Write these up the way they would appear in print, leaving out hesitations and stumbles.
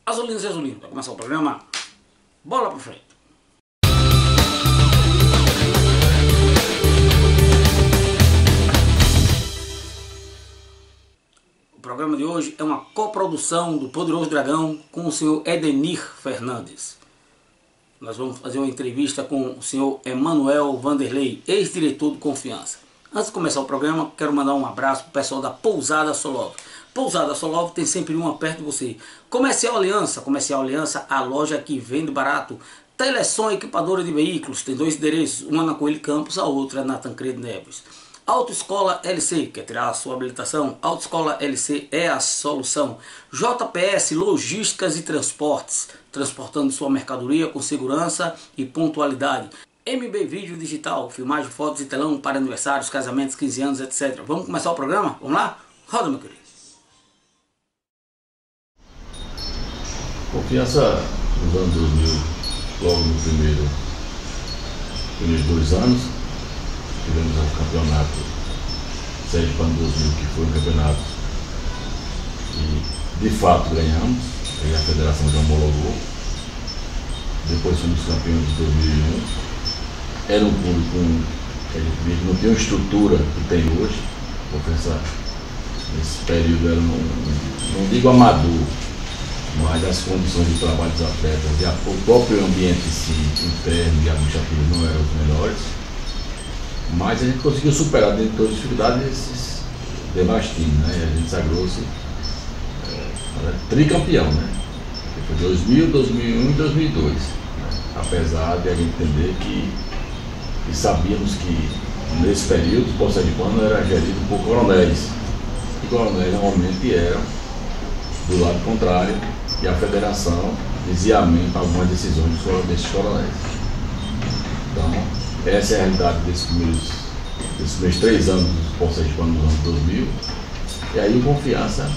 Azulinos e Azulinos, vai começar o programa. Bola pra frente. O programa de hoje é uma coprodução do Poderoso Dragão com o senhor Edenir Fernandes. Nós vamos fazer uma entrevista com o senhor Emanuel Vanderlei, ex-diretor do Confiança. Antes de começar o programa, quero mandar um abraço para o pessoal da Pousada Solov. Pousada Solov tem sempre uma perto de você. Comercial Aliança, a loja que vende barato. Telesom Equipadora de Veículos, tem 2 endereços, uma na Coelho Campos, a outra na Tancredo Neves. Autoescola LC, quer tirar a sua habilitação? Autoescola LC é a solução. JPS Logísticas e Transportes, transportando sua mercadoria com segurança e pontualidade. MB Vídeo Digital, filmagem, fotos e telão para aniversários, casamentos, 15 anos, etc. Vamos começar o programa? Vamos lá? Roda, meu querido. Confiança nos anos 2000, logo nos primeiros 2 anos, tivemos o campeonato Sergipano 2000, que foi um campeonato que de fato ganhamos, aí a federação já homologou. Depois fomos campeões de 2001. Era um público que a gente via que não tinha uma estrutura que tem hoje. Confiança nesse período era não digo amador, mas as condições de trabalho dos atletas e o próprio ambiente em si, interno e administrativo não eram os melhores. Mas a gente conseguiu superar dentro de todas as dificuldades esses demais times, né? A gente sagrou-se tricampeão, né? Foi 2000, 2001 e 2002. Né? Apesar de a gente entender que sabíamos que nesse período o Poço Sergipano era gerido por coronéis. E coronéis normalmente eram do lado contrário e a federação dizia amém para algumas decisões desses coronéis. Então, essa é a realidade desses primeiros 3 anos do Poço Sergipano no ano 2000. E aí o Confiança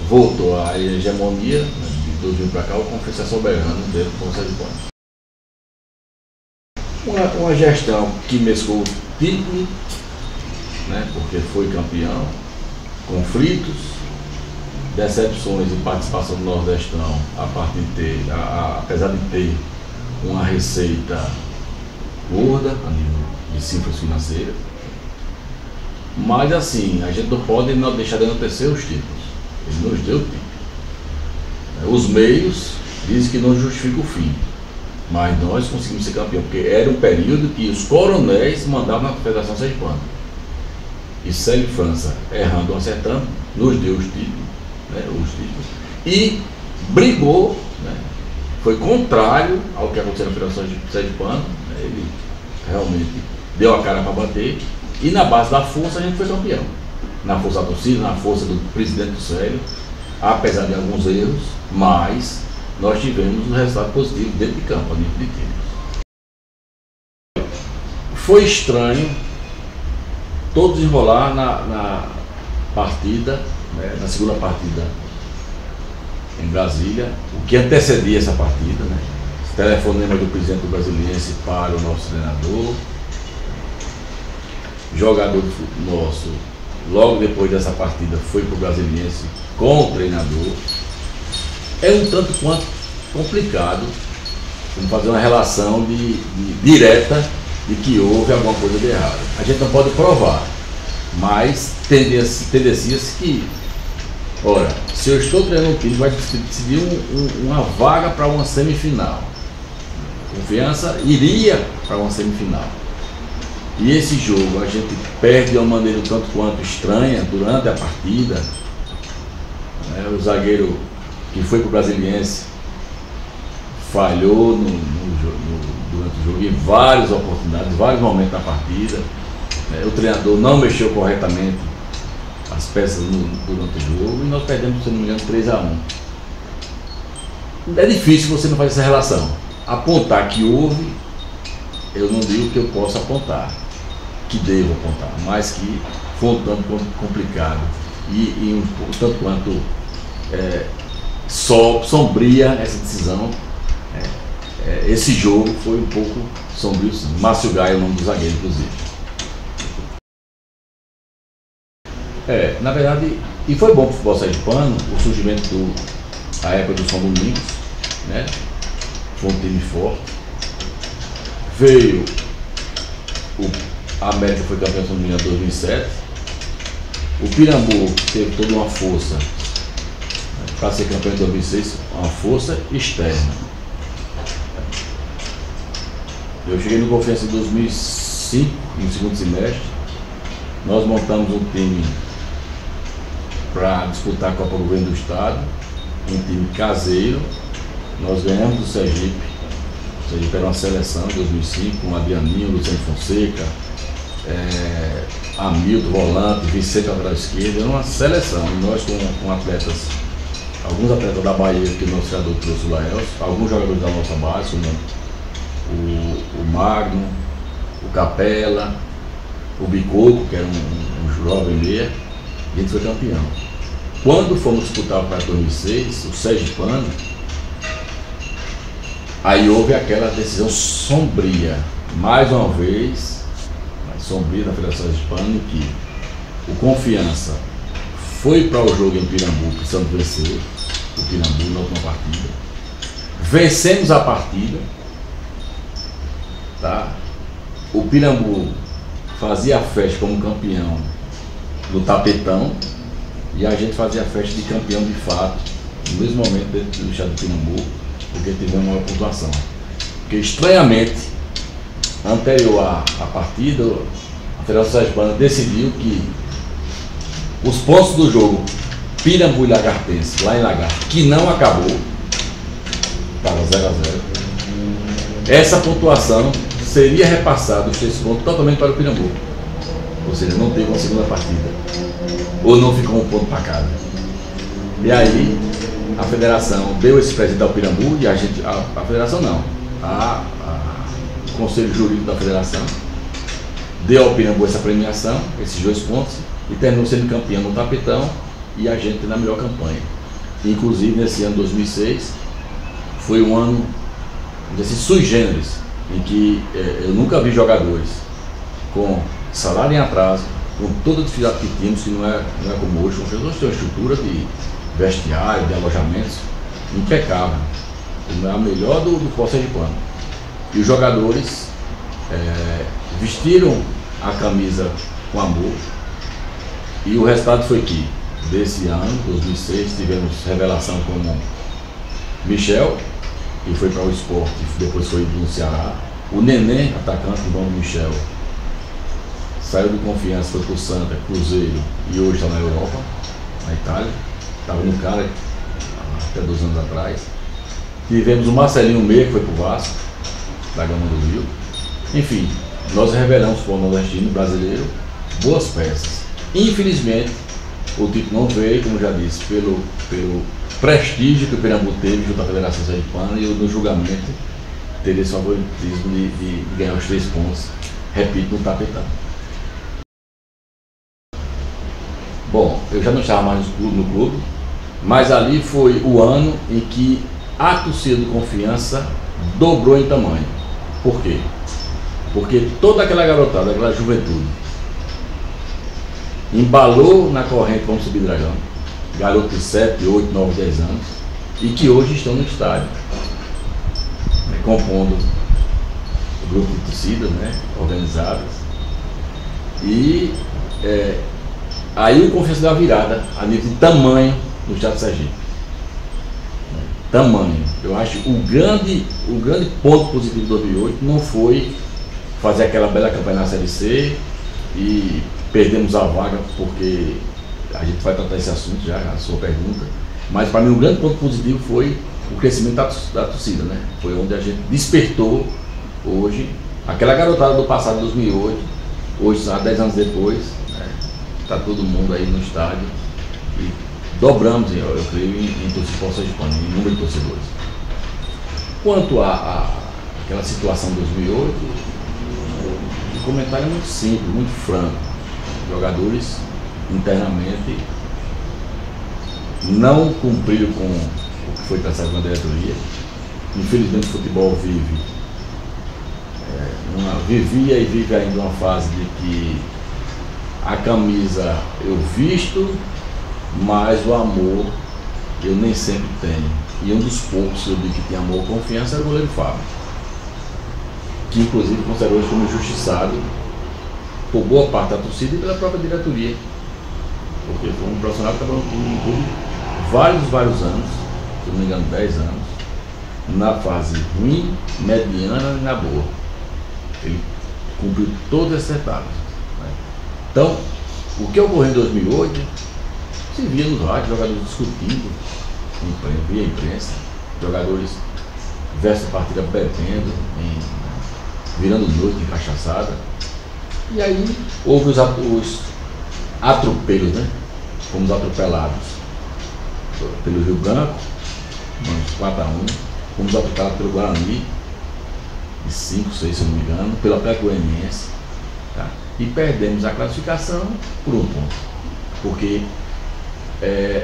voltou à hegemonia, né, de 2000 para cá, o Confiança soberano dentro do Poço Sergipano. Uma gestão que mesclou título, né, porque foi campeão, conflitos, decepções e participação do Nordestão, apesar de ter uma receita gorda a nível de cifras financeiras. Mas assim, a gente não pode deixar de enaltecer os títulos. Ele nos deu título. Os meios dizem que não justifica o fim. Mas nós conseguimos ser campeão, porque era um período que os coronéis mandavam na Federação Sergipana. E Célio França, errando ou acertando, nos deu os títulos, né, e brigou, né, foi contrário ao que aconteceu na Federação Sergipana, né, ele realmente deu a cara para bater, e na base da força a gente foi campeão. Na força da torcida, na força do presidente do Célio, apesar de alguns erros, mas nós tivemos um resultado positivo dentro de campo, a nível de time. Foi estranho todo desenrolar na partida, né, na segunda partida em Brasília, o que antecedia essa partida, né? Telefonema do presidente do Brasiliense para o nosso treinador, jogador nosso, logo depois dessa partida, foi para o Brasiliense com o treinador. É um tanto quanto complicado fazer uma relação direta de que houve alguma coisa de errado. A gente não pode provar, mas tendencia-se que, ora, se eu estou treinando um time, vai decidir uma vaga para uma semifinal. Confiança iria para uma semifinal. E esse jogo a gente perde de uma maneira um tanto quanto estranha durante a partida. Né? O zagueiro que foi para o Brasiliense falhou durante o jogo em várias oportunidades, vários momentos da partida. O treinador não mexeu corretamente as peças durante o jogo e nós perdemos, se não me engano, 3-1. É difícil você não fazer essa relação. Apontar que houve, eu não digo que eu possa apontar, que devo apontar, mas que foi um tanto quanto complicado e um tanto quanto sombria essa decisão. Esse jogo foi um pouco sombrio, sim. Márcio Gaia é o nome do zagueiro, inclusive. Na verdade, e foi bom para o futebol sergipano o surgimento a época do São Domingos, né? Foi um time forte. Veio a América, foi campeão do mundo em 2007. O Pirambu teve toda uma força, né, para ser campeão em 2006, uma força externa. Eu cheguei no Confiança em 2005, no segundo semestre. Nós montamos um time para disputar a Copa do Governo do Estado, um time caseiro. Nós ganhamos do Sergipe. O Sergipe era uma seleção em 2005, com Adrianinho, Luciano Fonseca, Hamilton, volante, Vicente, lateral esquerdo. Era uma seleção. E nós com atletas, alguns atletas da Bahia, que o nosso treinador trouxe, o Laelcio, alguns jogadores da nossa base, como o Magno, o Capela, o Bicoco, que era um jovem meia, e a gente foi campeão. Quando fomos disputar para 2006, o Sergipano, aí houve aquela decisão sombria, mais uma vez, sombria da Federação Sergipana, em que o Confiança foi para o jogo em Pirambu, precisando vencer o Pirambu na última partida. Vencemos a partida, tá? O Pirambu fazia a festa como campeão no tapetão e a gente fazia a festa de campeão de fato no mesmo momento dentro do estado de Pirambu, porque tivemos uma pontuação. Porque estranhamente, anterior à partida, a Federação Sergipana decidiu que os pontos do jogo Pirambu e Lagartense, lá em Lagarto, que não acabou, estava 0-0, essa pontuação seria repassada, os 3 pontos, totalmente para o Pirambu. Ou seja, não teve uma segunda partida. Ou não ficou um ponto para cada. E aí, a federação deu esse presente ao Pirambu e a federação não. O Conselho Jurídico da Federação deu ao Pirambu essa premiação, esses 2 pontos, e terminou sendo campeão no tapetão e a gente na melhor campanha. Inclusive, nesse ano 2006, foi um ano desse sui generis, em que eu nunca vi jogadores com salário em atraso, com toda a dificuldade que tínhamos, que não é como hoje. Hoje nós temos uma estrutura de vestiário, de alojamentos impecável, a melhor do futebol sergipano. E os jogadores vestiram a camisa com amor, e o resultado foi que, desse ano, 2006, tivemos revelação como Michel, que foi para o Sport, depois foi no Ceará. O Neném, atacante do nome Michel, saiu do Confiança, foi para o Santa, Cruzeiro, e hoje está na Europa, na Itália. Estava no cara até 2 anos atrás. Tivemos o Marcelinho Meia, que foi para o Vasco, da Gama do Rio. Enfim, nós revelamos para o nordestino brasileiro boas peças. Infelizmente, o título não veio, como já disse, pelo prestígio que o Pirambu teve junto à Federação Sergipana, e no julgamento teve esse favoritismo de ganhar os 3 pontos, repito, no tapetão. Bom, eu já não estava mais no clube, mas ali foi o ano em que a torcida do Confiança dobrou em tamanho. Por quê? Porque toda aquela garotada, aquela juventude, embalou na corrente Vamos Subir Dragão, garotos de 7, 8, 9, 10 anos, e que hoje estão no estádio, né, compondo o grupo de torcidas, né, organizadas. E aí o Confiança deu a virada a nível de tamanho no estado de Sergipe. Tamanho. Eu acho o grande ponto positivo de 2008 não foi fazer aquela bela campanha na Série C e perdemos a vaga, porque a gente vai tratar esse assunto já, a sua pergunta. Mas para mim o grande ponto positivo foi o crescimento da torcida, né? Foi onde a gente despertou hoje aquela garotada do passado de 2008, hoje, há 10 anos depois, está todo mundo aí no estádio e dobramos, eu creio, em torcida sergipana, em número de torcedores. Quanto àquela situação de 2008, o comentário é muito simples, muito franco. Jogadores internamente não cumpriram com o que foi traçado na diretoria. Infelizmente o futebol vivia e vive ainda uma fase de que a camisa eu visto, mas o amor eu nem sempre tenho. E um dos poucos que eu digo que tinha amor e confiança era o goleiro Fábio, que inclusive considerou como injustiçado por boa parte da torcida e pela própria diretoria, porque foi um profissional que trabalhou no clube vários anos, se não me engano 10 anos, na fase ruim, mediana e na boa. Ele cumpriu todas essas etapas, né? Então, o que ocorreu em 2008, se via nos rádios, jogadores discutindo, via imprensa, jogadores versus partida bebendo, virando noite, encaixaçada. E aí houve os atropelos, né? Fomos atropelados pelo Rio Branco, 4-1, fomos atropelados pelo Guarani, de 5-6, se eu não me engano, pelo Atlético Goianiense, tá? E perdemos a classificação por um ponto, porque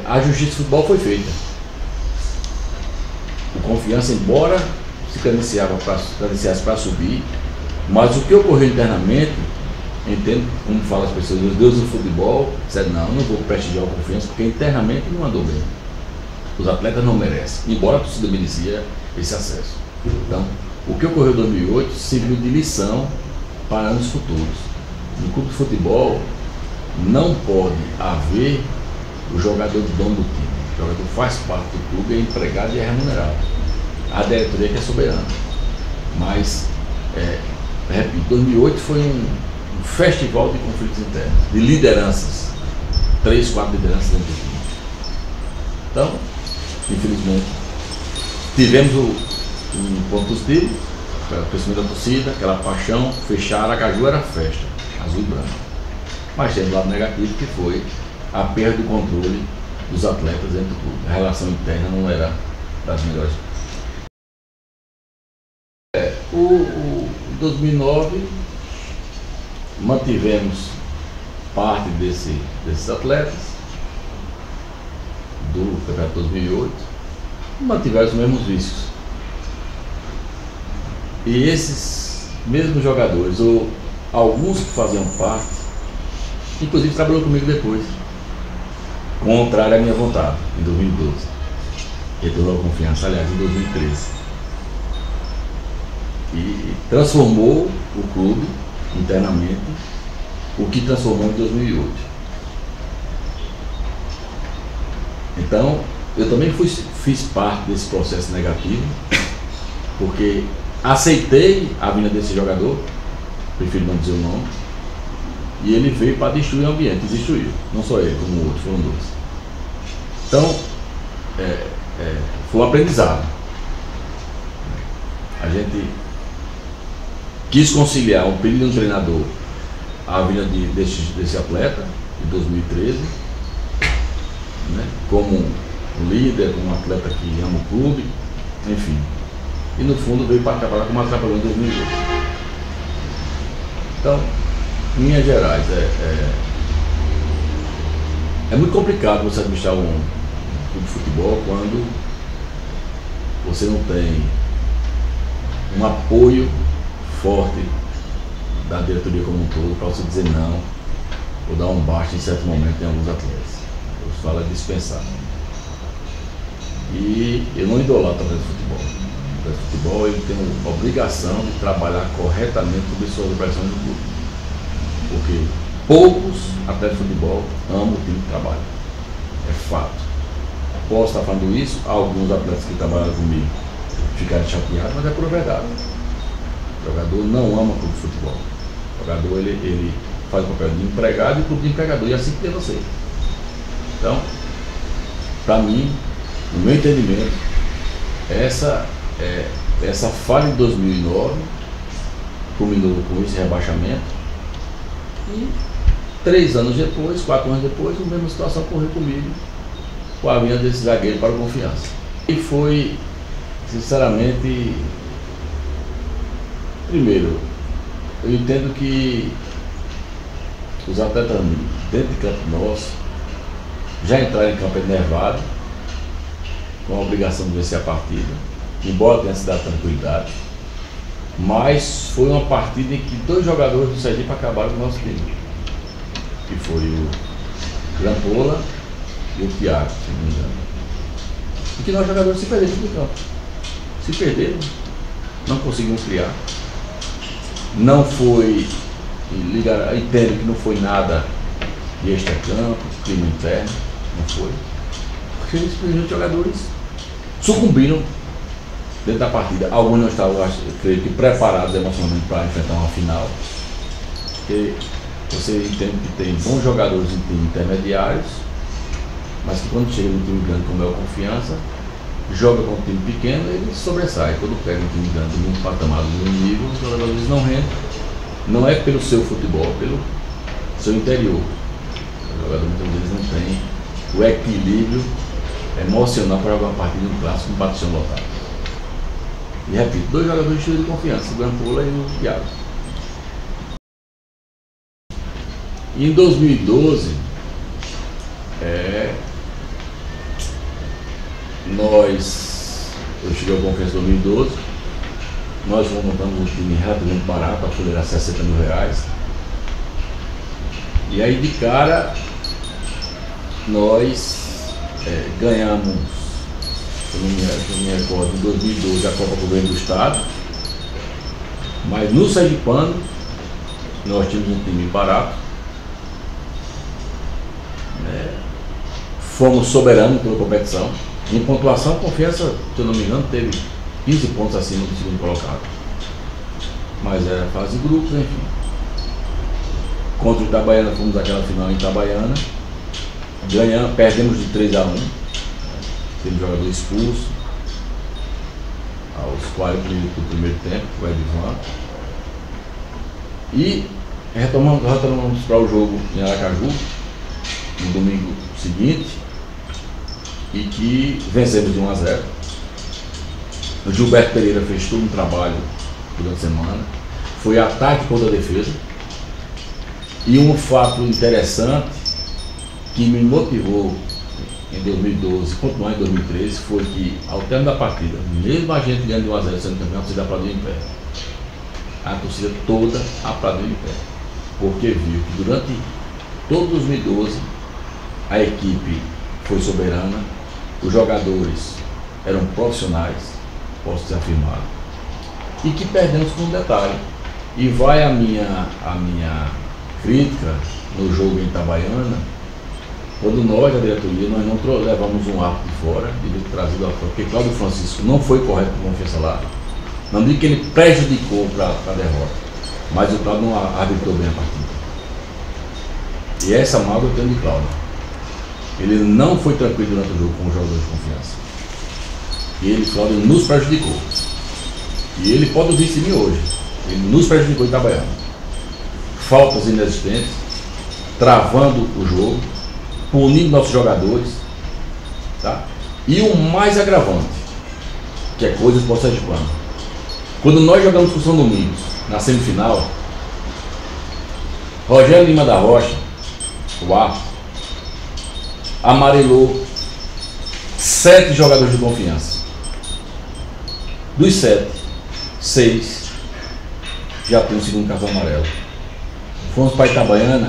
a justiça de futebol foi feita. O Confiança, embora se credenciasse para subir, mas o que ocorreu internamente, entendo como falam as pessoas, os deuses do futebol disseram: não vou prestigiar o Confiança, porque internamente não andou bem. Os atletas não merecem, embora a torcida merecia esse acesso. Então, o que ocorreu em 2008 serviu de lição para anos futuros. No clube de futebol não pode haver o jogador dono do time. O jogador faz parte do clube, é empregado e é remunerado. A diretoria que é soberana. Mas, repito, 2008 foi um festival de conflitos internos, de lideranças. 3, 4 lideranças dentro do time. Então, infelizmente, tivemos um ponto positivo, o crescimento da torcida, aquela paixão, fechar Aracaju era festa, azul e branco. Mas temos um lado negativo, que foi a perda do controle dos atletas dentro do clube. A relação interna não era das melhores. Em 2009, mantivemos parte desses atletas do campeonato 2008, mantiveram os mesmos vícios. E esses mesmos jogadores, ou alguns que faziam parte, inclusive trabalhou comigo depois, contrário à minha vontade, em 2012. Retornou a Confiança, aliás, em 2013. E transformou o clube internamente, o que transformou em 2008. Então, eu também fiz parte desse processo negativo, porque aceitei a vinda desse jogador, prefiro não dizer o nome, e ele veio para destruir o ambiente, e destruiu. Não só ele, como o outro, foram dois. Então, foi um aprendizado. A gente quis conciliar um pedido de um treinador à vinda desse atleta, em 2013, né, como um líder, como um atleta que ama o clube, enfim. E no fundo veio para trabalhar como atrapalhou em 2008. Então, em linhas gerais, é muito complicado você administrar um clube de futebol quando você não tem um apoio forte da diretoria como um todo para você dizer não ou dar um baixo em certo momento em alguns atletas. Eu falo é dispensar. E eu não idolatro o atleta de futebol. O futebol ele tem a obrigação de trabalhar corretamente sobre suas obrigações do clube, porque poucos atletas de futebol amam o time que trabalha, é fato. Posso estar falando isso, alguns atletas que trabalham comigo ficaram chateados, mas é por verdade. O jogador não ama o clube de futebol. O jogador ele faz o papel de empregado e o clube de empregador, e assim que tem você. Então, para mim, no meu entendimento, essa falha de 2009 culminou com esse rebaixamento, e 3 anos depois, 4 anos depois, a mesma situação ocorreu comigo, com a vinda desse zagueiro para o Confiança. E foi, sinceramente, primeiro, eu entendo que os atletas dentro de campo nosso já entraram em campo enervado, com a obrigação de vencer a partida, embora tenha se dado tranquilidade, mas foi uma partida em que 2 jogadores do Sergipe acabaram com o nosso time, que foi o Grampola e o Thiago, se não me engano. E que nós jogadores se perderam no campo. Se perderam, não conseguimos criar. Não foi, entendo que não foi nada de extra-campo, clima interno, não foi. Porque simplesmente os jogadores sucumbiram dentro da partida. Alguns não estavam, eu creio que, preparados emocionalmente para enfrentar uma final. Porque você entende que tem bons jogadores em times intermediários, mas que quando chega no time grande como é o Confiança, joga com um time pequeno e ele sobressai. Quando pega um time grande num patamar, num nível, os jogadores não rendem. Não é pelo seu futebol, é pelo seu interior. O jogador muitas vezes não tem o equilíbrio emocional para jogar uma partida no clássico com batição lotada. E repito, 2 jogadores cheios de confiança, o Grampola e o Thiago. E em 2012, eu cheguei ao Confiança em 2012, nós montamos um time relativamente barato, a folha era R$60 mil. E aí de cara, nós ganhamos, se não me recordo, em 2012 a Copa Governo do Estado, mas no Sergipano nós tínhamos um time barato, fomos soberanos pela competição. Em pontuação, Confiança, se eu não me engano, teve 15 pontos acima do segundo colocado. Mas era fase de grupos, enfim. Contra o Itabaiana, fomos àquela final em Itabaiana. Perdemos de 3-1. Teve jogador expulso aos 40 minutos do primeiro tempo, o Edvan. E retomamos para o jogo em Aracaju, no domingo seguinte, e que vencemos de 1-0. O Gilberto Pereira fez todo um trabalho durante a semana, foi ataque contra a defesa. E um fato interessante que me motivou em 2012, continuar em 2013, foi que ao término da partida, mesmo a gente ganhando de 1-0 sendo campeão, a torcida aplaudiu em pé. A torcida toda aplaudiu em pé, porque viu que durante todo 2012 a equipe foi soberana, os jogadores eram profissionais, posso te afirmar, e que perdemos com um detalhe. E vai a minha crítica no jogo em Itabaiana, quando nós, a diretoria, nós não levamos um árbitro de fora, devia ter trazido a fora, porque Cláudio Francisco não foi correto com Confiança lá. Não digo que ele prejudicou para a derrota, mas o Cláudio não arbitrou bem a partida. E essa mágoa eu tenho de Cláudio. Ele não foi tranquilo durante o jogo com os jogadores de Confiança. E ele, Cláudio, nos prejudicou. E ele pode ouvir isso de mim hoje. Ele nos prejudicou em Itabaiana. Faltas inexistentes, travando o jogo, punindo nossos jogadores, tá? E o mais agravante, que é coisa do Sergipano. Quando nós jogamos com o São Domingos na semifinal, Rogério Lima da Rocha, o árbitro, amarelou 7 jogadores de Confiança. Dos 7, 6 já tem o segundo cartão amarelo. Fomos para Itabaiana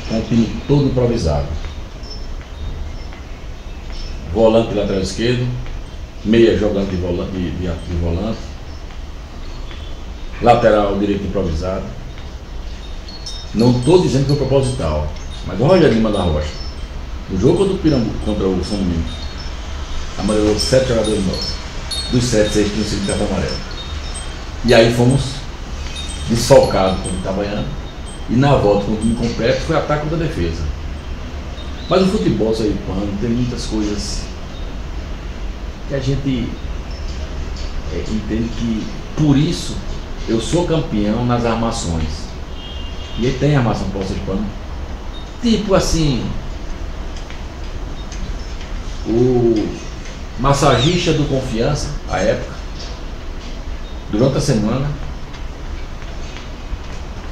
com o time todo improvisado. Volante de lateral esquerdo, meia jogando de volante, lateral direito improvisado. Não estou dizendo que foi proposital, mas o Rogério Lima da Rocha, no jogo do Pirambu contra o São Domingos, amarelou 7 jogadores nossos. Dos 7, 6 tinham sido cartão amarelo. E aí fomos desfalcados com o Itabaiana. E na volta com o time completo foi ataque contra a defesa. Mas o futebol sergipano tem muitas coisas que a gente entende que por isso eu sou campeão nas armações. E ele tem armação para o sergipano. Tipo assim, o massagista do Confiança, à época, durante a semana,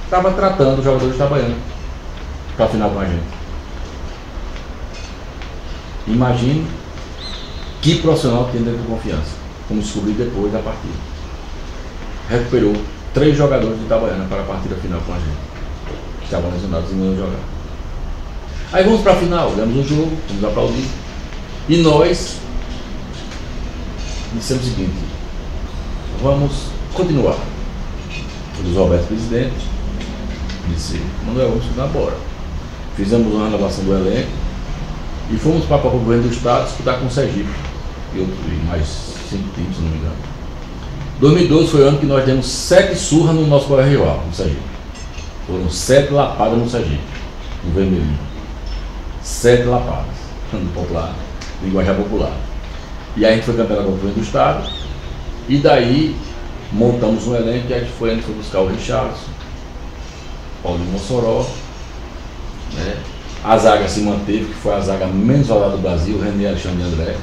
estava tratando os jogadores de Itabaiana para a final com a gente. Imagine que profissional tem dentro do Confiança, como descobri depois da partida. Recuperou 3 jogadores de Itabaiana para a partida final com a gente, que estavam lesionados e não iam jogar. Aí vamos para a final, ganhamos o jogo, vamos aplaudir. E nós dissemos o seguinte: vamos continuar. O Luiz Roberto, presidente, disse: Manuel, vamos estudar, bora. Fizemos uma renovação do elenco e fomos para o governo do estado disputar com o Sergipe e mais 5 times, se não me engano. 2012 foi o ano que nós demos 7 surras no nosso colega rival, no Sergipe. Foram 7 lapadas no Sergipe, no Vermelhinho. 7 lapadas, no popular, linguajar popular. E aí a gente foi campeão do governo do estado, e daí montamos um elenco, e a gente foi buscar o Richarlison, Paulinho Mossoró, né? A zaga se manteve, que foi a zaga menos valorada do Brasil, René, Alexandre e André.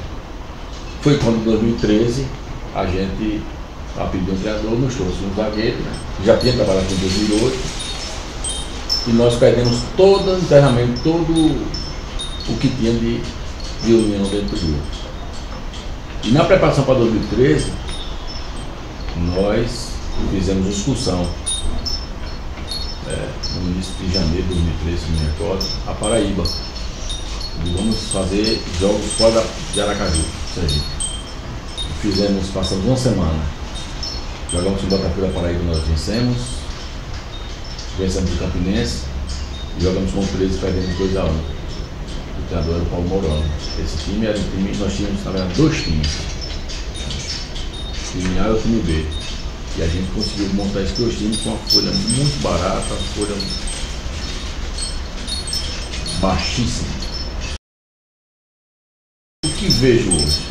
Foi quando em 2013 a gente, a pedido do treinador, nos trouxe um zagueiro, né? Já tinha trabalhado em 2008, e nós perdemos internamente todo o que tinha de união dentro do grupo. E na preparação para 2013, nós fizemos uma excursão no início de janeiro de 2013, se não me recordo, a Paraíba. E vamos fazer jogos fora de Aracaju, passamos uma semana. Jogamos em Botafogo da Paraíba, nós vencemos o Campinense, e jogamos com o 13 e perdemos 2-1. O treinador era o Paulo Morano. Esse time era um time, nós tínhamos, na verdade, 2 times. O time A e o time B. E a gente conseguiu montar esses 2 times com uma folha muito barata, uma folha baixíssima. O que vejo hoje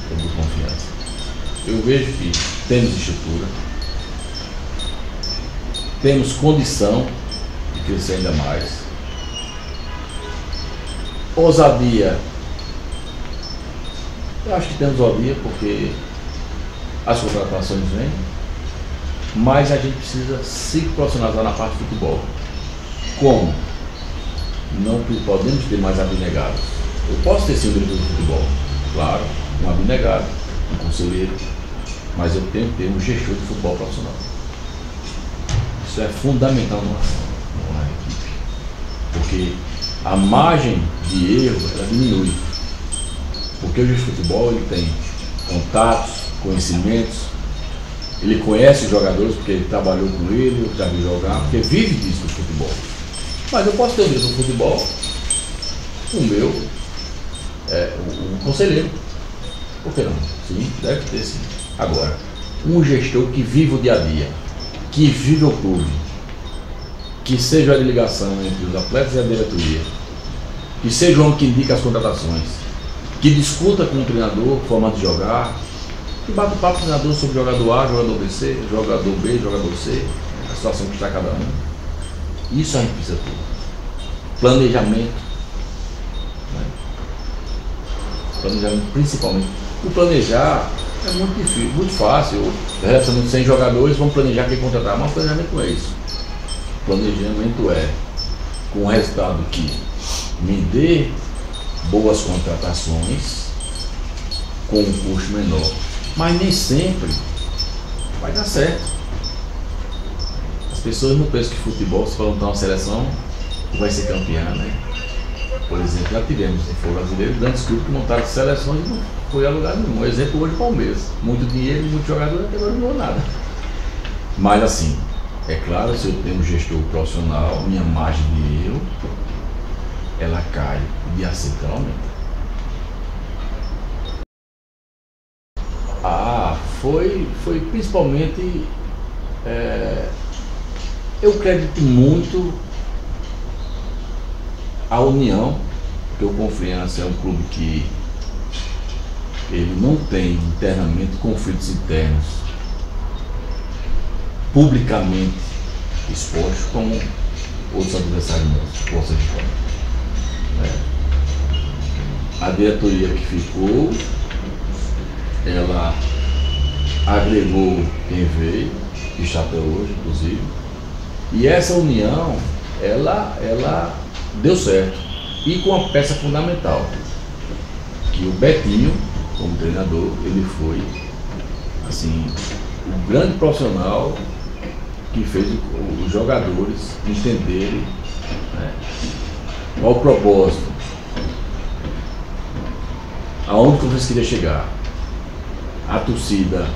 sobre Confiança? Eu vejo que temos estrutura, temos condição de crescer ainda mais. Ousadia, eu acho que temos ousadia porque as contratações vêm, mas a gente precisa se profissionalizar na parte de futebol. Como? Não podemos ter mais abnegados. Eu posso ter sim um diretor de futebol, claro, um abnegado, um conselheiro, mas eu tenho que ter um gestor de futebol profissional. Isso é fundamental numa equipe, porque a margem de erro ela diminui, porque o gestor de futebol ele tem contatos, conhecimentos, ele conhece os jogadores porque ele trabalhou com ele, já viu jogar, porque vive disso do futebol. Mas eu posso ter um diretor de futebol, o meu, um conselheiro. Por que não? Sim, deve ter sim. Agora, um gestor que vive o dia a dia, que vive o clube, que seja a ligação entre os atletas e a diretoria, que seja o homem que indica as contratações, que discuta com o treinador forma de jogar, que bate o papo com o treinador sobre jogador A, jogador B, jogador B, jogador C, a situação que está cada um. Isso a gente precisa ter. Planejamento. Né? Planejamento principalmente. O planejar é muito difícil, muito fácil. Relacionamento 100 jogadores, vamos planejar quem contratar. Mas planejamento não é isso. Planejamento é com o resultado que me dê boas contratações com um custo menor. Mas nem sempre vai dar certo. As pessoas não pensam que futebol, se for montar uma seleção, vai ser campeã, né? Por exemplo, já tivemos, se for brasileiro, grandes clubes que montaram seleções e não foi a lugar nenhum. Um exemplo hoje, Palmeiras. Muito dinheiro, muito jogador, até agora não ganhou nada. Mas assim, é claro, se eu tenho um gestor profissional, minha margem de erro, ela cai, de acerto aumenta. Foi principalmente, eu acredito muito a união, porque o Confiança é um clube que ele não tem internamente conflitos internos publicamente expostos como outros adversários nossos, força de fora. A diretoria que ficou, ela agregou quem veio, que está até hoje, inclusive, e essa união, ela deu certo, e com uma peça fundamental, que o Betinho, como treinador, ele foi, assim, o grande profissional que fez os jogadores entenderem, né, qual o propósito, aonde o Confiança queria chegar. A torcida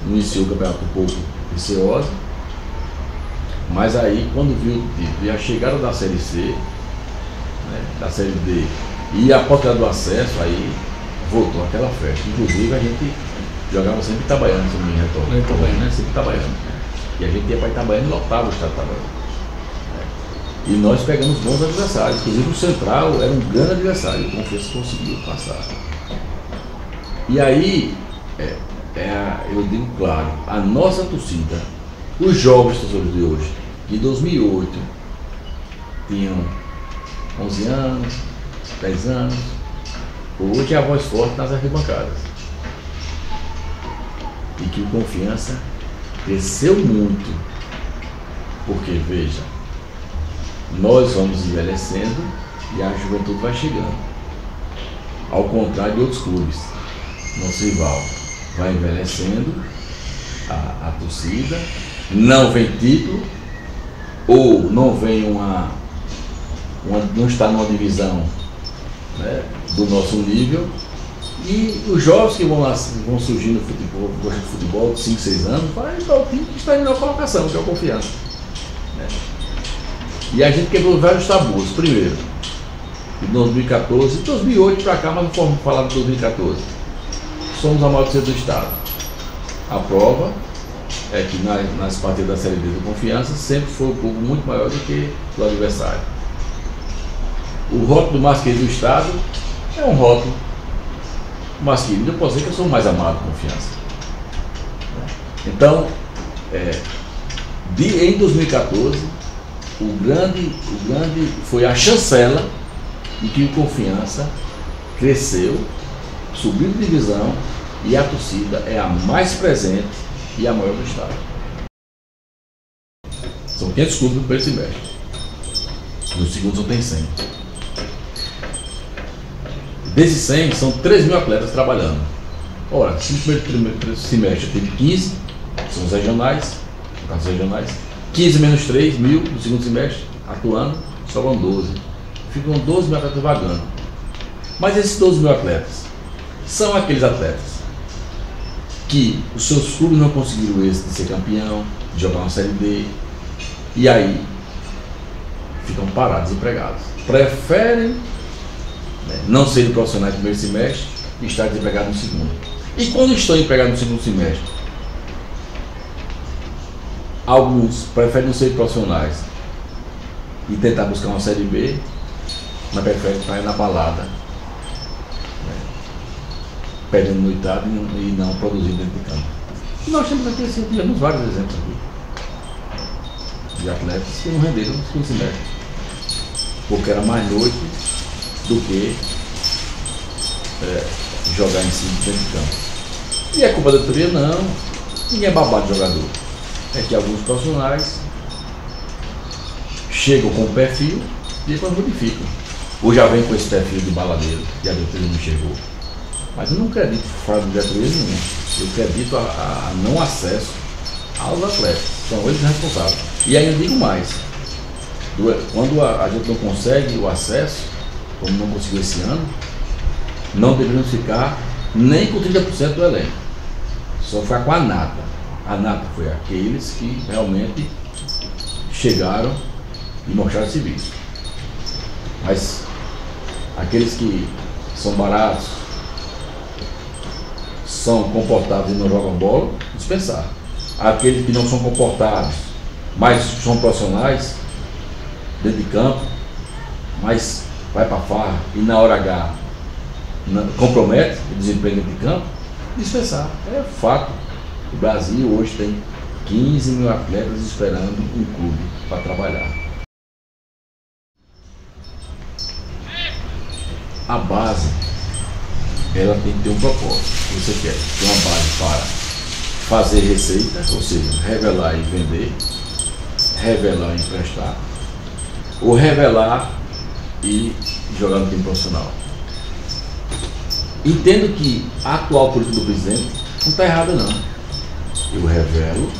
iniciou o campeonato um pouco receosa, mas aí quando viu o título e a chegada da Série C, né, da Série D e a possibilidade do acesso, aí voltou aquela festa. Inclusive a gente jogava sempre em Itabaiana, se não me retorno, né? Sempre Itabaiana. E a gente ia para Itabaiana e lotava o estado de Itabaiana. E nós pegamos bons adversários, inclusive o Central era um grande adversário, o Confiança conseguiu passar. E aí, eu digo claro, a nossa torcida, os jovens torcedores de hoje, que em 2008 tinham 11 anos, 10 anos, hoje é a voz forte nas arquibancadas. E que o Confiança cresceu muito, porque, veja, nós vamos envelhecendo e a juventude vai chegando. Ao contrário de outros clubes, nosso rival vai envelhecendo, a torcida, não vem título, ou não vem não está numa divisão, né, do nosso nível, e os jovens que vão surgir no futebol, gostam de futebol, de 5, 6 anos, vai para o time que está em melhor colocação, que é o Confiança. Né? E a gente quebrou vários tabus. Primeiro, em 2014, de 2008 para cá, mas não vamos falar de 2014. Somos a maior torcida do estado. A prova é que nas partidas da Série D do Confiança sempre foi um pouco muito maior do que o adversário. O rótulo do mais querido do estado é um rótulo mais querido. Eu posso dizer que eu sou o mais amado do Confiança. Então, em 2014, o grande foi a chancela em que o Confiança cresceu, subiu de divisão, e a torcida é a mais presente e a maior do estado. São 500 clubes no primeiro semestre. No segundo só tem 100. Desses 100, são 3 mil atletas trabalhando. Ora, se no primeiro semestre teve 15, são os regionais, 15 menos 3 mil no segundo semestre, atuando, sobram 12. Ficam 12 mil atletas vagando. Mas esses 12 mil atletas são aqueles atletas que os seus clubes não conseguiram êxito de ser campeão, de jogar uma Série D, e aí ficam parados, desempregados. Preferem não serem profissionais no primeiro semestre e estar desempregados no segundo. E quando estão empregados no segundo semestre, alguns preferem não ser profissionais e tentar buscar uma Série B, mas preferem estar na balada, perdendo noitado e não produzindo dentro de campo. E nós temos aqui, assim, tivemos vários exemplos aqui de atletas que não renderam no segundo semestre, porque era mais noite do que jogar em si dentro de campo. E a culpa da diretoria? Não, ninguém é babado de jogador. É que alguns profissionais chegam com o perfil e depois modificam. Ou já vem com esse perfil de baladeiro e a diretoria não chegou. Mas eu não acredito fora de diretoria nenhuma. Eu acredito a não acesso aos atletas. São eles responsáveis. E ainda digo mais. Quando a gente não consegue o acesso, como não conseguiu esse ano, não deveríamos ficar nem com 30% do elenco. Só ficar com a nata. A nata foi aqueles que realmente chegaram e mostraram serviço. Mas aqueles que são baratos, são comportados e não jogam bola, dispensar. Aqueles que não são comportados, mas são profissionais, dentro de campo, mas vai para farra e na hora H compromete o desempenho dentro de campo, dispensar. É fato. O Brasil hoje tem 15 mil atletas esperando um clube para trabalhar. A base, ela tem que ter um propósito. Você quer ter uma base para fazer receita, ou seja, revelar e vender, revelar e emprestar, ou revelar e jogar no time profissional. Entendo que a atual política do presidente não está errada, não. Eu revelo,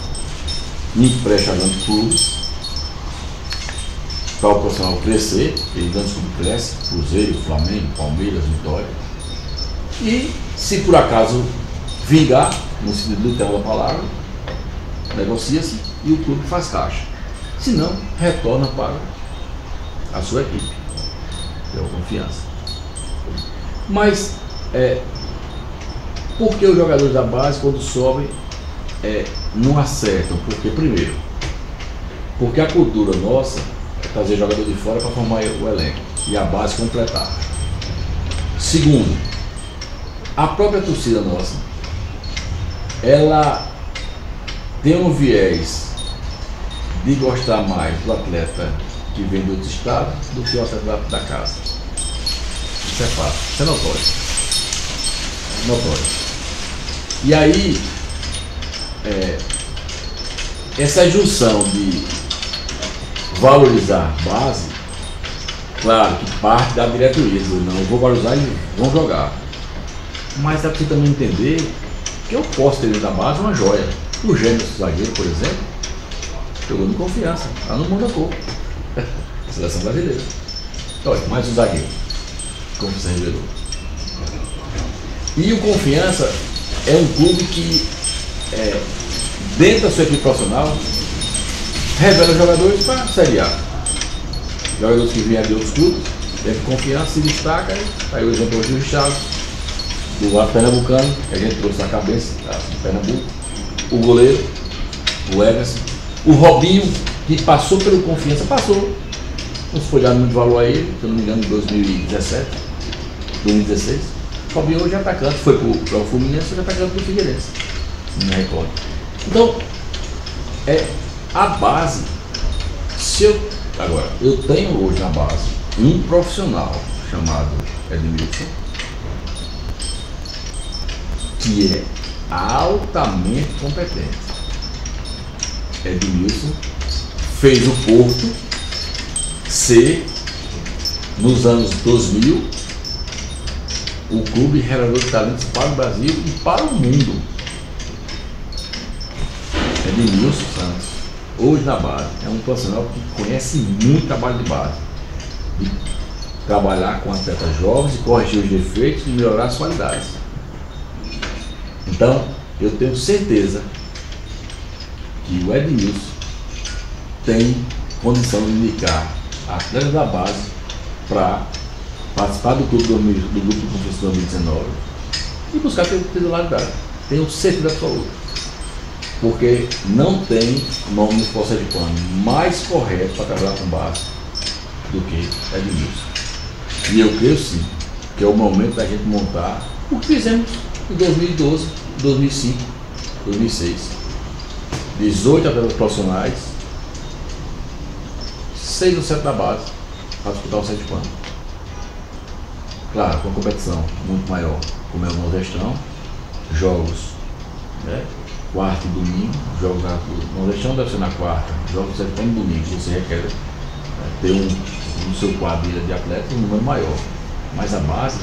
me empresto a grandes clubes, para o profissional crescer, e grandes clubes crescem, Cruzeiro, Flamengo, Palmeiras, Vitória. E se por acaso vingar, no sentido literal da palavra, negocia-se e o clube faz caixa. Se não, retorna para a sua equipe, que é a Confiança. Mas, por que os jogadores da base, quando sobem, não acertam? Porque, primeiro, porque a cultura nossa é trazer jogador de fora para formar o elenco e a base completar. Segundo, a própria torcida nossa, ela tem um viés de gostar mais do atleta que vem do outro estado do que o atleta da casa. Isso é fato, isso é notório. Notório. E aí, essa junção de valorizar base, claro que parte da diretoria, não, eu vou valorizar e vão jogar. Mas é preciso também entender que eu posso ter dentro da base uma joia. O Gênesis zagueiro, por exemplo, jogou no Confiança, lá no Monaco. Seleção brasileira. Olha, mais um zagueiro, como você revelou. E o Confiança é um clube que, dentro da sua equipe profissional, revela jogadores para a Série A. Jogadores que vieram de outros clubes, dentro de Confiança, se destaca. Aí o exemplo hoje do Richard, do lado pernambucano, que a gente trouxe na cabeça, do Pernambuco. O goleiro, o Everson. O Robinho, que passou pelo Confiança, passou. Não se foi dado muito valor a ele, se eu não me engano, em 2017, 2016. O Robinho hoje é atacante, foi para o Fluminense, hoje é atacante do Figueirense, se não me recordo. Então, a base, agora, eu tenho hoje na base um profissional chamado Edmilson, que é altamente competente. Edmilson fez o Porto ser, nos anos 2000, o clube revelador de talentos para o Brasil e para o mundo. Edmilson Santos, hoje na base, é um profissional que conhece muito trabalho de base, de trabalhar com atletas jovens e corrigir os defeitos e melhorar as qualidades. Então, eu tenho certeza que o Edmilson tem condição de indicar atletas da base para participar do grupo do Confiança 2019 e buscar titularidade. Tenho certeza absoluta. Porque não tem nome no futebol sergipano mais correto para trabalhar com base do que Edmilson. E eu creio sim que é o momento da gente montar o que fizemos em 2012, 2005, 2006. 18 atletas profissionais, 6 ou 7 da base para disputar o sergipano. Claro, com uma competição muito maior, como é o Nordestão, jogos, quarta e domingo, jogos no Nordestão deve ser na quarta, jogos do sergipano e domingo, você requer ter no seu quadro de atletas um número maior. Mas a base,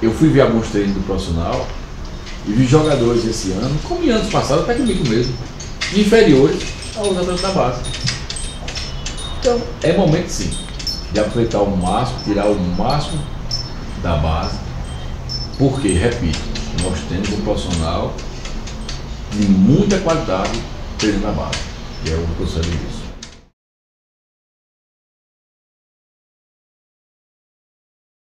eu fui ver alguns treinos do profissional e vi jogadores esse ano, como em anos passados, até comigo mesmo, inferiores aos atletas da base. Então, é momento sim, de aproveitar o máximo, tirar o máximo da base, porque, repito, nós temos um profissional de muita qualidade treinando na base, que é o professor Edmilson.